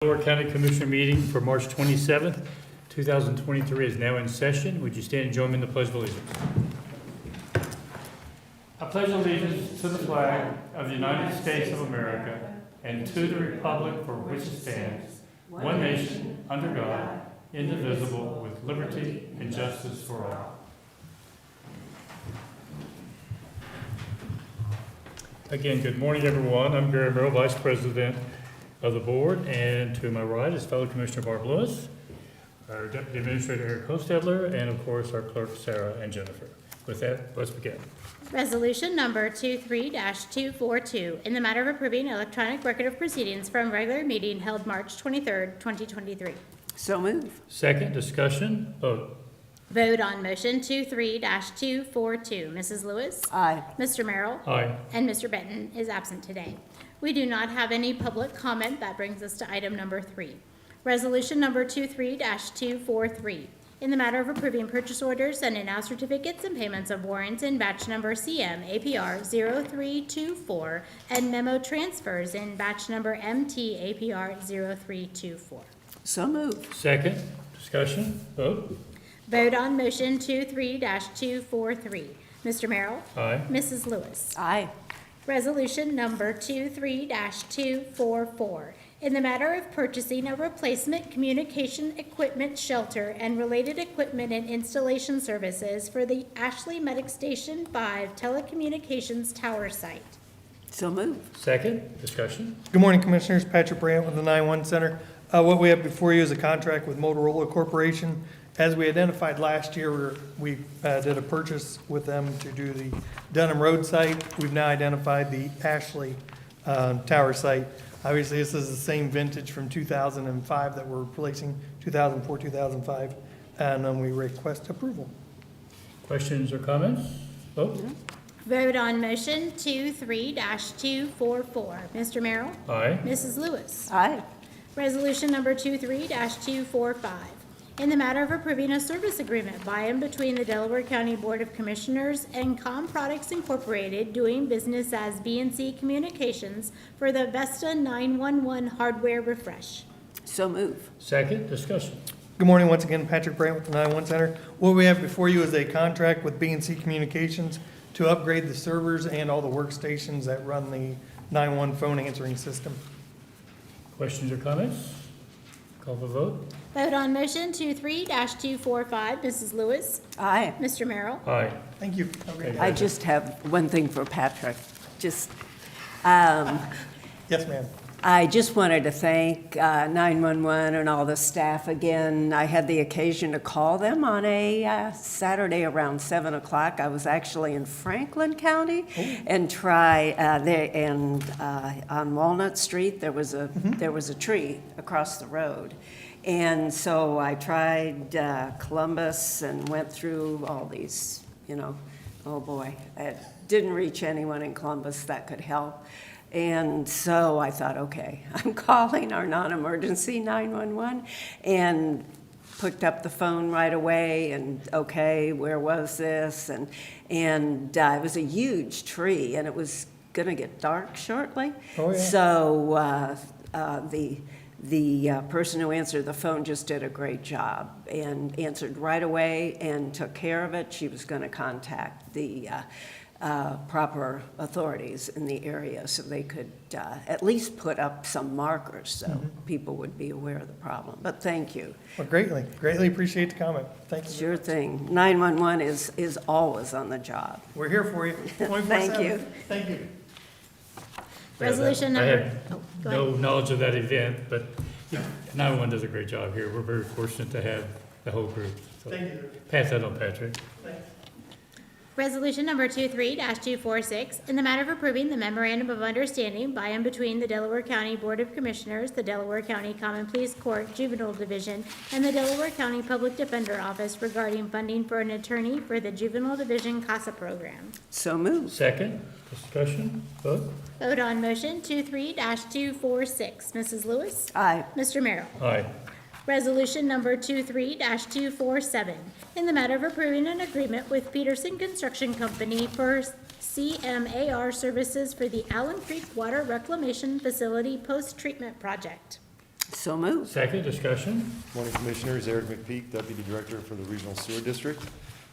Delaware County Commissioner meeting for March 27th, 2023 is now in session. Would you stand and join me in the Pledge of Allegiance? I pledge allegiance to the flag of the United States of America and to the republic for which it stands, one nation, under God, indivisible, with liberty and justice for all. Again, good morning, everyone. I'm Gary Merrill, Vice President of the board, and to my right is fellow Commissioner Barb Lewis, our Deputy Administrator Eric Hostedler, and of course our clerks Sarah and Jennifer. With that, let's begin. Resolution number 23-242, in the matter of approving electronic record of proceedings from regular meeting held March 23rd, 2023. So move. Second, discussion, vote. Vote on motion 23-242. Mrs. Lewis? Aye. Mr. Merrill? Aye. And Mr. Benton is absent today. We do not have any public comment. That brings us to item number 3. Resolution number 23-243, in the matter of approving purchase orders and in-house certificates and payments of warrants in batch number CM APR 0324 and memo transfers in batch number MT APR 0324. So move. Second, discussion, vote. Vote on motion 23-243. Mr. Merrill? Aye. Mrs. Lewis? Aye. Resolution number 23-244, in the matter of purchasing a replacement communication equipment shelter and related equipment and installation services for the Ashley Medic Station 5 telecommunications tower site. So move. Second, discussion. Good morning, Commissioners. Patrick Brandt with the 911 Center. What we have before you is a contract with Motorola Corporation. As we identified last year, we did a purchase with them to do the Dunham Road site. We've now identified the Ashley Tower site. Obviously, this is the same vintage from 2005 that we're replacing, 2004, 2005, and we request approval. Questions or comments? Vote. Vote on motion 23-244. Mr. Merrill? Aye. Mrs. Lewis? Aye. Resolution number 23-245, in the matter of approving a service agreement by and between the Delaware County Board of Commissioners and Com Products Incorporated, doing business as B&C Communications, for the Vesta 911 hardware refresh. So move. Second, discussion. Good morning, once again, Patrick Brandt with the 911 Center. What we have before you is a contract with B&C Communications to upgrade the servers and all the workstations that run the 911 phone answering system. Questions or comments? Call for vote. Vote on motion 23-245. Mrs. Lewis? Aye. Mr. Merrill? Aye. Thank you. Have a great day. I just have one thing for Patrick. Yes, ma'am. I just wanted to thank 911 and all the staff again. I had the occasion to call them on a Saturday around 7 o'clock. I was actually in Franklin County and on Walnut Street there was a tree across the road. And so I tried Columbus and went through all these, oh boy, I didn't reach anyone in Columbus that could help. And so I thought, okay, I'm calling our non-emergency 911 and picked up the phone right away and, okay, where was this? And it was a huge tree and it was going to get dark shortly. Oh, yeah. So the person who answered the phone just did a great job and answered right away and took care of it. She was going to contact the proper authorities in the area so they could at least put up some markers so people would be aware of the problem. But thank you. Well, greatly appreciate the comment. Thank you. Sure thing. 911 is always on the job. We're here for you. 24/7. Thank you. Thank you. Resolution I number... have Oh, go ahead. no knowledge of that event, but 911 does a great job here. We're very fortunate to have the whole group. So Thank you. pass that on, Patrick. Resolution number 23-246, in the matter of approving the memorandum of understanding by and between the Delaware County Board of Commissioners, the Delaware County Common Pleas Court Juvenile Division, and the Delaware County Public Defender Office regarding funding for an attorney for the Juvenile Division CASA program. So move. Second, discussion, vote. Vote on motion 23-246. Mrs. Lewis? Aye. Mr. Merrill? Aye. Resolution number 23-247, in the matter of approving an agreement with Peterson Construction Company for CMAR services for the Allen Creek Water Reclamation Facility Post-Treatment Project. So moved. Second, discussion. Morning, Commissioners. Eric McPeak, Deputy Director for the Regional Sewer District.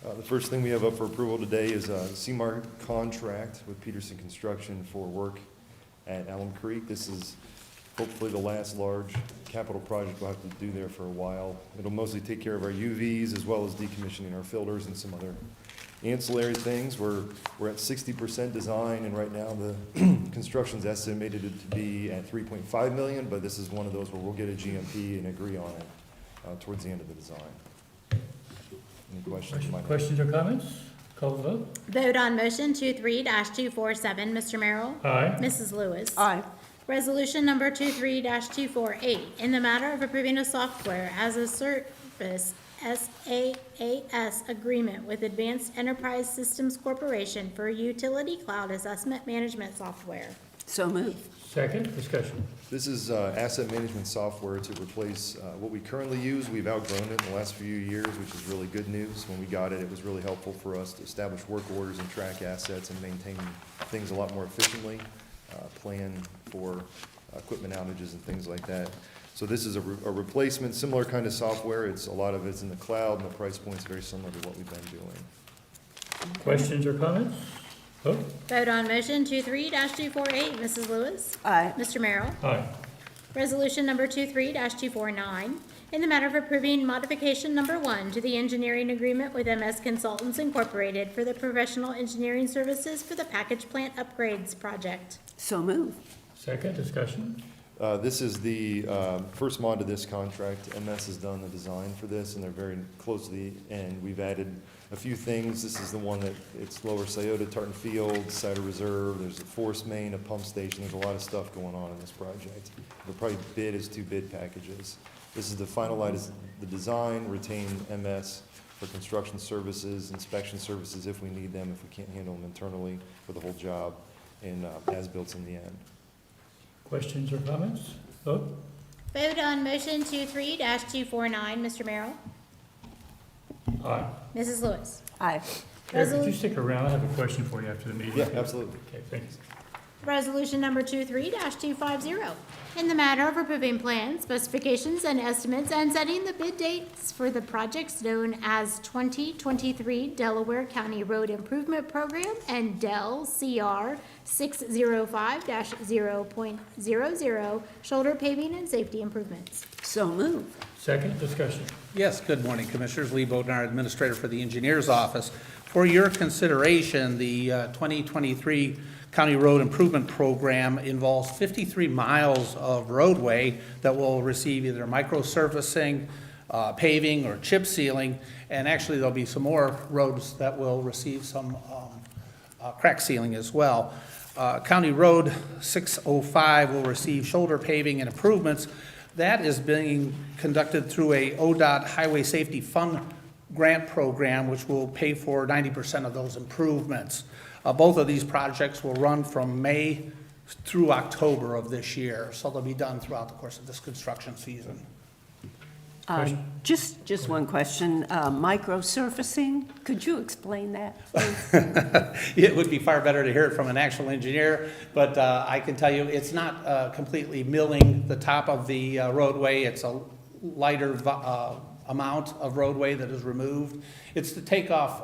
The first thing we have up for approval today is a CMAR contract with Peterson Construction for work at Alum Creek. This is hopefully the last large capital project we'll have to do there for a while. It'll mostly take care of our UVs as well as decommissioning our filters and some other ancillary things. We're at 60% design, and right now the construction's estimated to be at 3.5 million, but this is one of those where we'll get a GMP and agree on it towards the end of the design. Any questions? Questions or comments? Call the vote. Vote on motion 23-247, Mr. Merrill? Aye. Mrs. Lewis? Aye. Resolution number 23-248, in the matter of approving a software as a service SaaS agreement with Advanced Enterprise Systems Corporation for utility cloud assessment management software. So moved. Second, discussion. This is asset management software to replace what we currently use. We've outgrown it in the last few years, which is really good news. When we got it, it was really helpful for us to establish work orders and track assets and maintain things a lot more efficiently, plan for equipment outages and things like that. So this is a replacement, similar kind of software. A lot of it's in the cloud, and the price point's very similar to what we've been doing. Questions or comments? Vote. Vote on motion 23-248, Mrs. Lewis? Aye. Mr. Merrill? Aye. Resolution number 23-249, in the matter of approving modification number 1 to the engineering agreement with MS Consultants Incorporated for the professional engineering services for the package plant upgrades project. So moved. Second, discussion. This is the first mod to this contract. MS has done the design for this, and they're very close to the end. We've added a few things. This is the one that it's Lower Scioto, Tartan Field, Cider Reserve. There's a force main, a pump station. There's a lot of stuff going on in this project. We'll probably bid as 2 bid packages. This is to finalize the design, retain MS for construction services, inspection services if we need them, if we can't handle them internally for the whole job, and as-built in the end. Questions or comments? Vote. Vote on motion 23-249, Mr. Merrill? Aye. Mrs. Lewis? Aye. Eric, could you Resolu- stick around? I have a question for you after the meeting. Yeah, absolutely. Okay, thanks. Resolution number 23-250, in the matter of approving plans, specifications, and estimates, and setting the bid dates for the projects known as 2023 Delaware County Road Improvement Program and Del CR 605-0.00 shoulder paving and safety improvements. So moved. Second, discussion. Yes, good morning, Commissioners. Lee Bodnar, Administrator for the Engineers Office. For your consideration, the 2023 County Road Improvement Program involves 53 miles of roadway that will receive either micro-surfacing, paving, or chip sealing, and actually there'll be some more roads that will receive some crack sealing as well. County Road 605 will receive shoulder paving and improvements. That is being conducted through a ODOT Highway Safety Fund grant program, which will pay for 90% of those improvements. Both of these projects will run from May through October of this year, so they'll be done throughout the course of this construction season. Just one question. Micro-surfacing, could you explain that? It would be far better to hear it from an actual engineer, but I can tell you it's not completely milling the top of the roadway. It's a lighter amount of roadway that is removed. It's to take off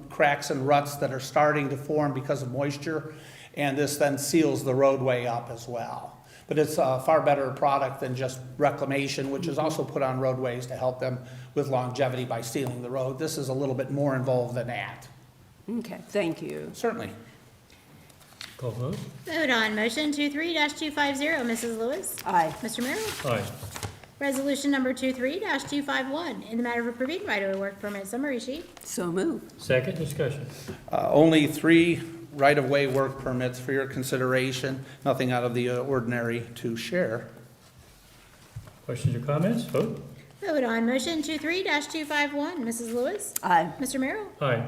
cracks and ruts that are starting to form because of moisture, and this then seals the roadway up as well. But it's a far better product than just reclamation, which is also put on roadways to help them with longevity by sealing the road. This is a little bit more involved than that. Okay, thank you. Certainly. Call vote. Vote on motion 23-250, Mrs. Lewis? Aye. Mr. Merrill? Aye. Resolution number 23-251, in the matter of approving right-of-way work permit summary sheet. So moved. Second, discussion. Only 3 right-of-way work permits for your consideration, nothing out of the ordinary to share. Questions or comments? Vote. Vote on motion 23-251, Mrs. Lewis? Aye. Mr. Merrill? Aye.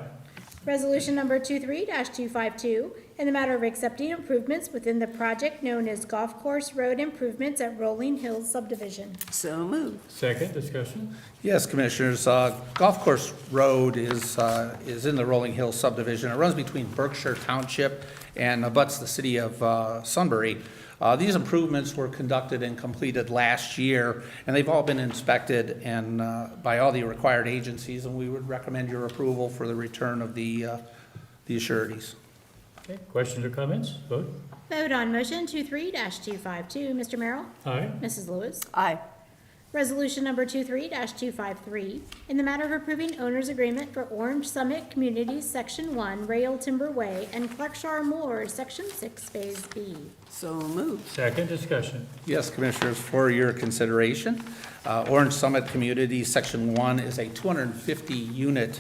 Resolution number 23-252, in the matter of accepting improvements within the project known as Golf Course Road Improvements at Rolling Hills Subdivision. So moved. Second, discussion. Yes, Commissioners, Golf Course Road is in the Rolling Hills subdivision. It runs between Berkshire Township and abuts the city of Sunbury. These improvements were conducted and completed last year, and they've all been inspected and by all the required agencies, and we would recommend your approval for the return of the assurities. Okay, questions or comments? Vote. Vote on motion 23-252. Mr. Merrill? Aye. Mrs. Lewis? Aye. Resolution number 23-253, in the matter of approving owner's agreement for Orange Summit Communities Section 1, Rail Timber Way, and Clarkshire Moors, Section 6, Phase B. So moved. Second, discussion. Yes, Commissioners, for your consideration, Orange Summit Community Section 1 is a 250-unit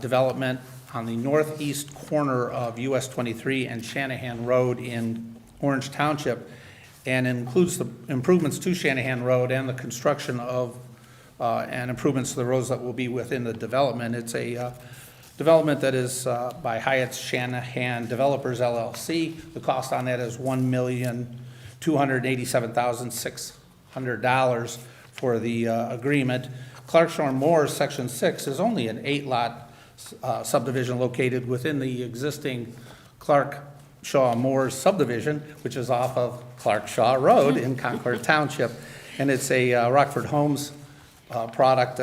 development on the northeast corner of US 23 and Shanahan Road in Orange Township, and includes the improvements to Shanahan Road and the construction of and improvements to the roads that will be within the development. It's a development that is by Hyatt Shanahan Developers LLC. The cost on that is $1,287,600 for the agreement. Clarkshire Moors Section 6 is only an 8-lot subdivision located within the existing Clarkshaw Moors subdivision, which is off of Clarkshaw Road in Concord Township. And it's a Rockford Homes product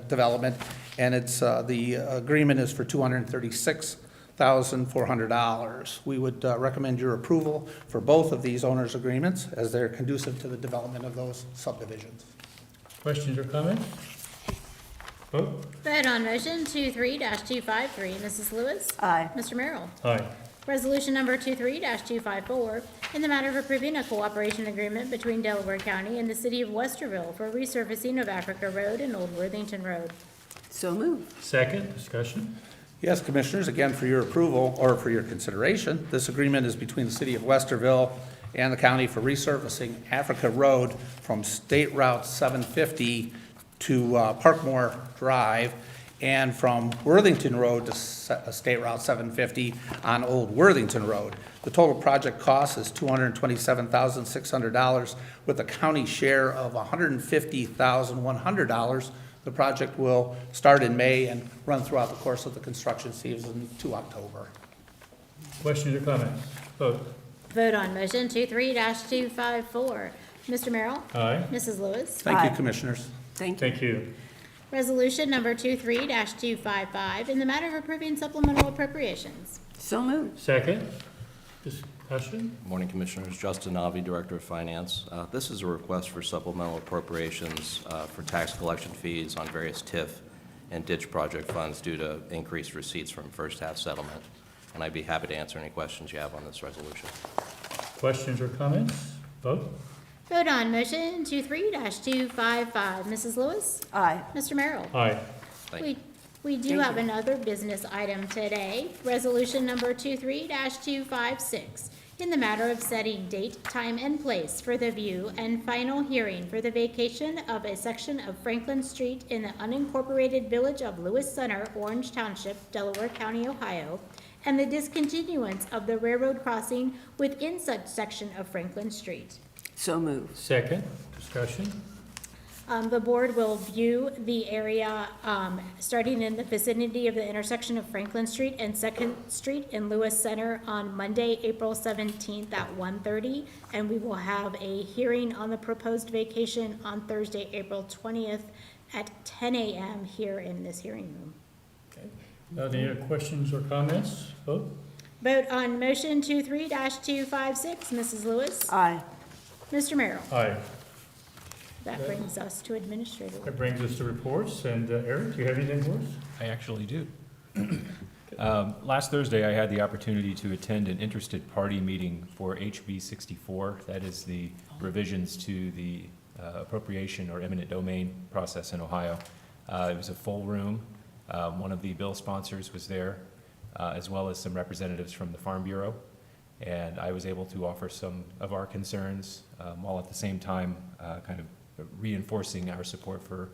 development, and it's the agreement is for $236,400. We would recommend your approval for both of these owners' agreements as they're conducive to the development of those subdivisions. Questions or comments? Vote. Vote on motion 23-253. Mrs. Lewis? Aye. Mr. Merrill? Aye. Resolution number 23-254, in the matter of approving a cooperation agreement between Delaware County and the City of Westerville for resurfacing of Africa Road and Old Worthington Road. So moved. Second, discussion. Yes, Commissioners, again, for your approval or for your consideration, this agreement is between the City of Westerville and the county for resurfacing Africa Road from State Route 750 to Parkmore Drive, and from Worthington Road to State Route 750 on Old Worthington Road. The total project cost is $227,600 with a county share of $150,100. The project will start in May and run throughout the course of the construction season to October. Questions or comments? Vote. Vote on motion 23-254. Mr. Merrill? Aye. Mrs. Lewis? Thank you, Aye. Commissioners. Thank you. Thank you. Resolution number 23-255, in the matter of approving supplemental appropriations. So moved. Second, discussion. Morning, Commissioners. Justin Navi, Director of Finance. This is a request for supplemental appropriations for tax collection fees on various TIF and ditch project funds due to increased receipts from first half settlement. And I'd be happy to answer any questions you have on this resolution. Questions or comments? Vote. Vote on motion 23-255. Mrs. Lewis? Aye. Mr. Merrill? Aye. Thank you. We do have another business item today, resolution number 23-256, in the matter of setting date, time, and place for the view and final hearing for the vacation of a section of Franklin Street in the unincorporated village of Lewis Center, Orange Township, Delaware County, Ohio, and the discontinuance of the railroad crossing within such section of Franklin Street. So moved. Second, discussion. The board will view the area, starting in the vicinity of the intersection of Franklin Street and Second Street in Lewis Center on Monday, April 17th at 1:30. And we will have a hearing on the proposed vacation on Thursday, April 20th at 10 a.m. here in this hearing room. Any other questions or comments? Vote. Vote on motion 23-256. Mrs. Lewis? Aye. Mr. Merrill? Aye. That brings us to administrator. That brings us to reports. And Eric, do you have anything for us? I actually do. Last Thursday, I had the opportunity to attend an interested party meeting for HB 64. That is the revisions to the appropriation or eminent domain process in Ohio. It was a full room. One of the bill sponsors was there, as well as some representatives from the Farm Bureau. And I was able to offer some of our concerns, while at the same time kind of reinforcing our support for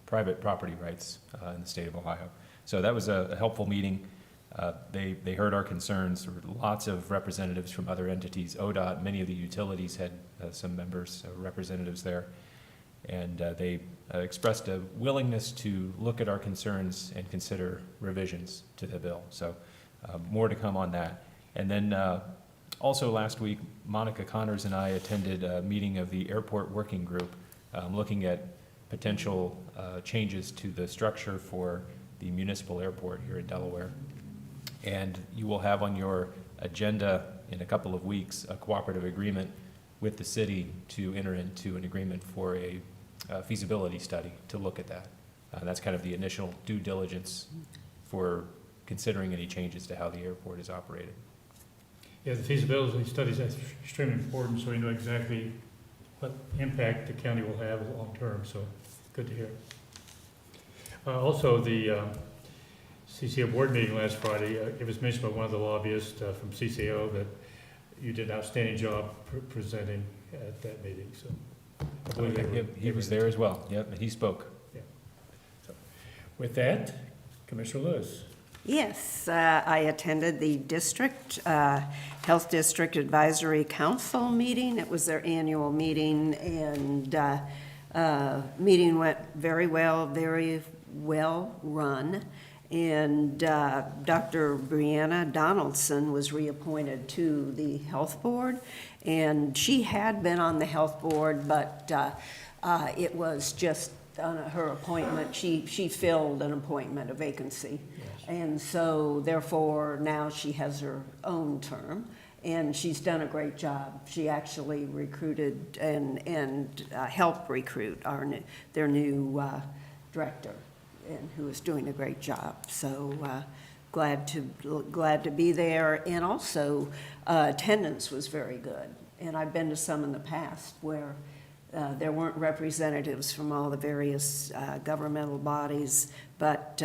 private property rights in the state of Ohio. So that was a helpful meeting. They heard our concerns. There were lots of representatives from other entities. ODOT, many of the utilities had some members, representatives there. And they expressed a willingness to look at our concerns and consider revisions to the bill. So more to come on that. And then Also, last week, Monica Connors and I attended a meeting of the Airport Working Group, looking at potential changes to the structure for the municipal airport here in Delaware. And you will have on your agenda in a couple of weeks a cooperative agreement with the city to enter into an agreement for a feasibility study to look at that. That's kind of the initial due diligence for considering any changes to how the airport is operated. Yeah, the feasibility studies, that's extremely important, so we know exactly what impact the county will have long-term, so good to hear. Also, the CCO board meeting last Friday, it was mentioned by one of the lobbyists from CCO that you did an outstanding job presenting at that meeting, so. I believe they were- He was there as well, yep, and he spoke. With that, Commissioner Lewis. Yes, I attended the Health District Advisory Council meeting. It was their annual meeting, and meeting went very well run. And Dr. Brianna Donaldson was reappointed to the Health Board, and she had been on the Health Board, but it was just on her appointment, she filled an appointment, a vacancy. And so therefore, now she has her own term, and she's done a great job. She actually recruited and helped recruit their new director, and who is doing a great job. So glad to be there. And also, attendance was very good. And I've been to some in the past where there weren't representatives from all the various governmental bodies, but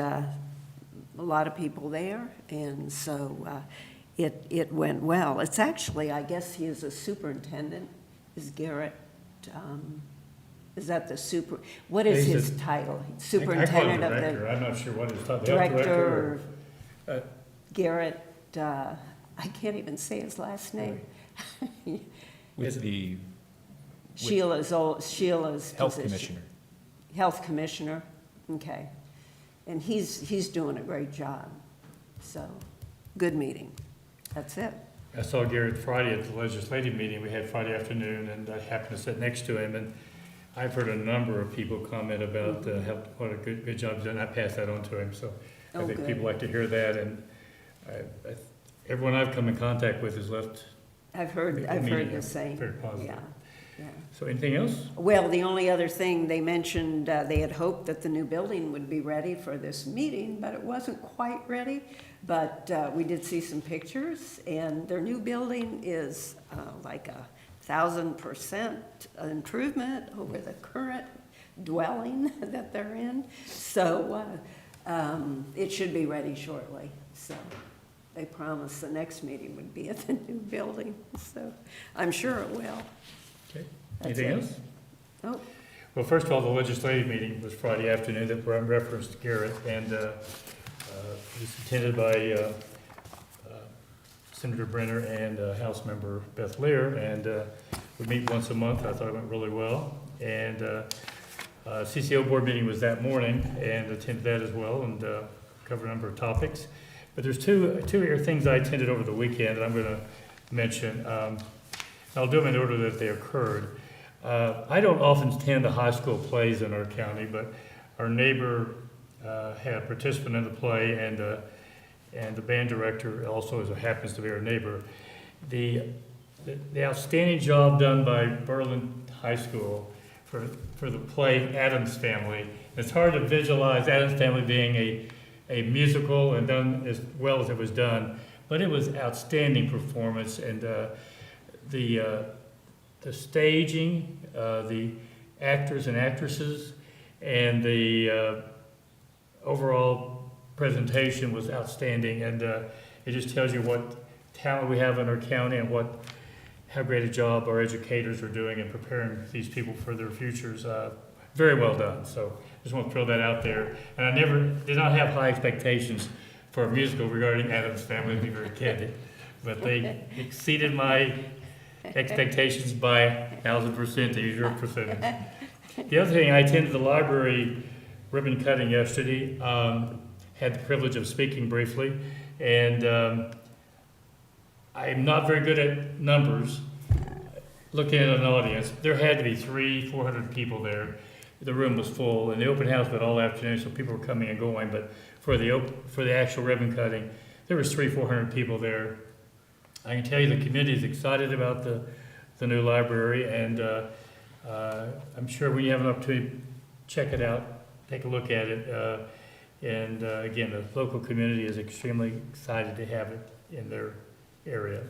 a lot of people there, and so it went well. It's actually, I guess he is a superintendent, is Garrett, is that what is He's his a- title? I call Superintendent him of director. the I'm not sure what his title, health director, or- Garrett, I can't even say his last name. With the Sheila's health position. commissioner. Health commissioner, okay. And he's doing a great job. So, good meeting. That's it. I saw Garrett Friday at the legislative meeting we had Friday afternoon, and I happened to sit next to him, and I've heard a number of people comment about what a good job he's done. I passed that on to him, so I Oh, think good. people like to hear that, and everyone I've come in contact with has left. I've heard meeting the same. very positive. Yeah, yeah. So anything else? Well, the only other thing, they mentioned, they had hoped that the new building would be ready for this meeting, but it wasn't quite ready. But we did see some pictures, and their new building is like 1,000% improvement over the current dwelling that they're in. So it should be ready shortly. So they promised the next meeting would be at the new building, so I'm sure it will. Okay. That's Anything it. else? Oh, Well, first of all, the legislative meeting was Friday afternoon that referenced Garrett, and it was attended by Senator Brenner and House Member Beth Lear, and we meet once a month. I thought it went really well. And CCO board meeting was that morning, and attended that as well, and covered a number of topics. But there's two things I attended over the weekend that I'm going to mention. I'll do them in order that they occurred. I don't often attend the high school plays in our county, but our neighbor had a participant in the play, and the band director also happens to be our neighbor. The outstanding job done by Berlin High School for the play Addams Family. It's hard to visualize Addams Family being a musical and done as well as it was done, but it was outstanding performance, and the staging, the actors and actresses, and the overall presentation was outstanding, and it just tells you what talent we have in our county and how great a job our educators are doing in preparing these people for their futures. Very well done. So just want to throw that out there. And I did not have high expectations for a musical regarding Addams Family, to be very candid, but they exceeded my expectations by 1,000%, to use your percentage. The other thing, I attended the library ribbon cutting yesterday, had the privilege of speaking briefly, and I'm not very good at numbers. Looking at an audience, there had to be 400 people there. The room was full, and the open house went all afternoon, so people were coming and going, but for the actual ribbon cutting, there was 400 people there. I can tell you the community is excited about the new library, and I'm sure when you have an opportunity, check it out, take a look at it. Again, the local community is extremely excited to have it in their area.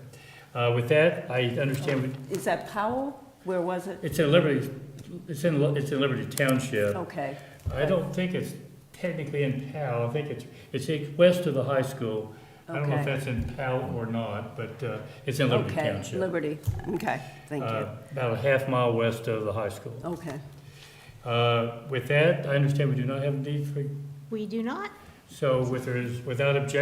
With that, I understand Is that Powell? Where was it? it's in Liberty Township. Okay, I don't think it's technically in Powell. I think it's west of the high school. I don't know if Okay. that's in Powell or not, but it's in Liberty okay, Township. Liberty, okay, thank you. About a half mile west of the high school. Okay. With that, I understand we do not have a need for, We do not. so without objection,